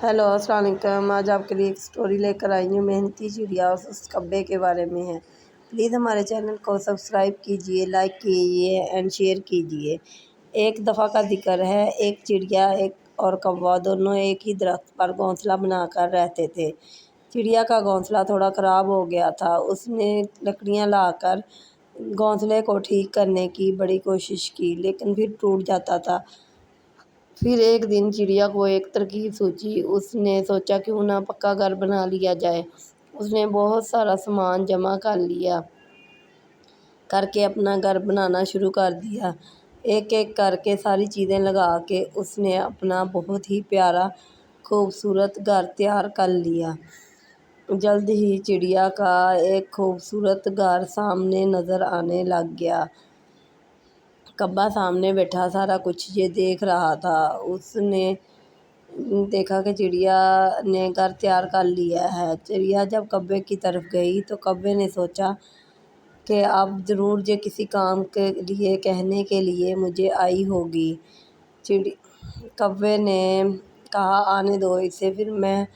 Hello अस्सलाम वालेकुम। आज आपके लिए एक स्टोरी लेकर आई हूँ। मेहनती चिड़िया और उस कब्बे के बारे में है। प्लीज़ हमारे चैनल को सब्सक्राइब कीजिए, लाइक कीजिए एंड शेयर कीजिए। एक दफ़ा का जिक्र है, एक चिड़िया एक और कौवा दोनों एक ही दरख्त पर घोंसला बनाकर रहते थे। चिड़िया का घोंसला थोड़ा ख़राब हो गया था। उसने लकड़ियाँ लाकर घोंसले को ठीक करने की बड़ी कोशिश की, लेकिन फिर टूट जाता था। फिर एक दिन चिड़िया को एक तरकीब सूझी। उसने सोचा क्यों ना पक्का घर बना लिया जाए। उसने बहुत सारा सामान जमा कर लिया करके अपना घर बनाना शुरू कर दिया। एक एक करके सारी चीज़ें लगा के उसने अपना बहुत ही प्यारा खूबसूरत घर तैयार कर लिया। जल्द ही चिड़िया का एक खूबसूरत घर सामने नज़र आने लग गया। कब्बा सामने बैठा सारा कुछ ये देख रहा था। उसने देखा कि चिड़िया ने घर तैयार कर लिया है। चिड़िया जब कब्बे की तरफ गई तो कब्बे ने सोचा कि अब ज़रूर ये किसी काम के लिए कहने के लिए मुझे आई होगी। कब्बे ने कहा, आने दो इसे, फिर मैं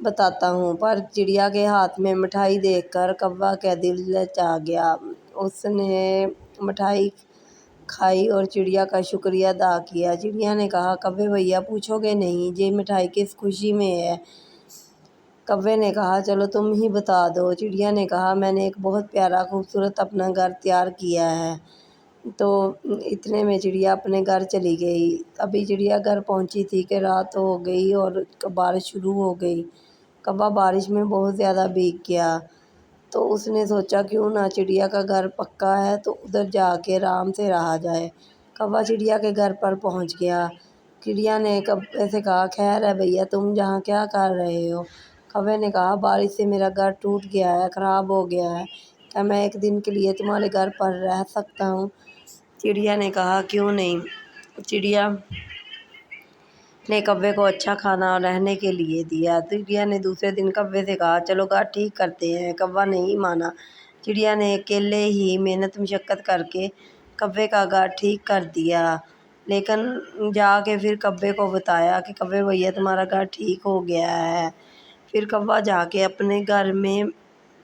बताता हूँ। पर चिड़िया के हाथ में मिठाई देखकर कब्बा का दिल लचा गया। उसने मिठाई खाई और चिड़िया का शुक्रिया अदा किया। चिड़िया ने कहा, कब्बे भैया पूछोगे नहीं ये मिठाई किस खुशी में है? कब्बे ने कहा, चलो तुम ही बता दो। चिड़िया ने कहा, मैंने एक बहुत प्यारा खूबसूरत अपना घर तैयार किया है। तो इतने में चिड़िया अपने घर चली गई। अभी चिड़िया घर पहुंची थी कि रात हो गई और बारिश शुरू हो गई। कब्बा बारिश में बहुत ज़्यादा भीग गया। तो उसने सोचा क्यों ना चिड़िया का घर पक्का है तो उधर जाके आराम से रहा जाए। कौवा चिड़िया के घर पर पहुंच गया। चिड़िया ने कौवे से कहा, खैर है भैया, तुम यहाँ क्या कर रहे हो? कौवे ने कहा, बारिश से मेरा घर टूट गया है, ख़राब हो गया है। क्या मैं एक दिन के लिए तुम्हारे घर पर रह सकता हूँ? चिड़िया ने कहा, क्यों नहीं। चिड़िया ने कौवे को अच्छा खाना और रहने के लिए दिया। चिड़िया ने दूसरे दिन कौवे से कहा, चलो घर ठीक करते हैं। कौवा नहीं माना। चिड़िया ने अकेले ही मेहनत मशक्क़त करके कौवे का घर ठीक कर दिया, लेकिन जाके फिर कौवे को बताया कि कौवे भैया तुम्हारा घर ठीक हो गया है। फिर कौवा जाके अपने घर में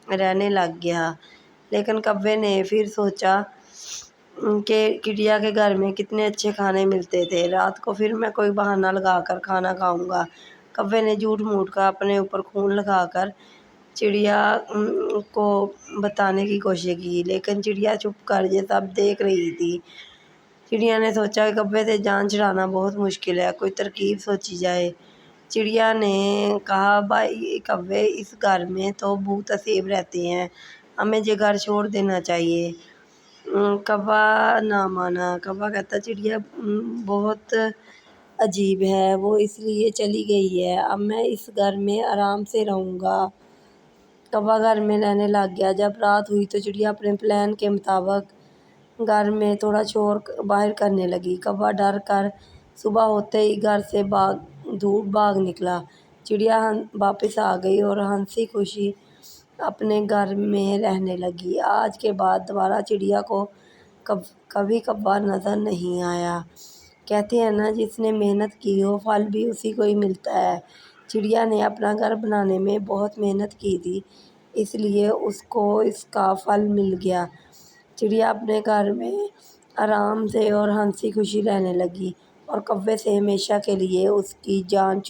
रहने लग गया। लेकिन कौवे ने फिर सोचा कि चिड़िया के घर में कितने अच्छे खाने मिलते थे, रात को फिर मैं कोई बहाना लगाकर खाना खाऊंगा। कौवे ने झूठ मूठ का अपने ऊपर खून लगाकर चिड़िया को बताने की कोशिश की, लेकिन चिड़िया चुप कर ये सब देख रही थी। चिड़िया ने सोचा कि कौवे से जान छुड़ाना बहुत मुश्किल है, कोई तरकीब सोची जाए। चिड़िया ने कहा, भाई कौवे, इस घर में तो भूत असेब रहते हैं, हमें ये घर छोड़ देना चाहिए। कौवा ना माना। कौवा कहता, चिड़िया बहुत अजीब है, वो इसलिए चली गई है, अब मैं इस घर में आराम से रहूँगा। कौवा घर में रहने लग गया। जब रात हुई तो चिड़िया अपने प्लान के मुताबिक घर में थोड़ा शोर बाहर करने लगी। कौवा डर कर सुबह होते ही घर से भाग निकला। चिड़िया वापस आ गई और हंसी खुशी अपने घर में रहने लगी। आज के बाद दोबारा चिड़िया को कभी कौवा नज़र नहीं आया। कहते हैं ना, जिसने मेहनत की हो फल भी उसी को ही मिलता है। चिड़िया ने अपना घर बनाने में बहुत मेहनत की थी, इसलिए उसको इसका फल मिल गया। चिड़िया अपने घर में आराम से और हंसी खुशी रहने लगी और कौवे से हमेशा के लिए उसकी जान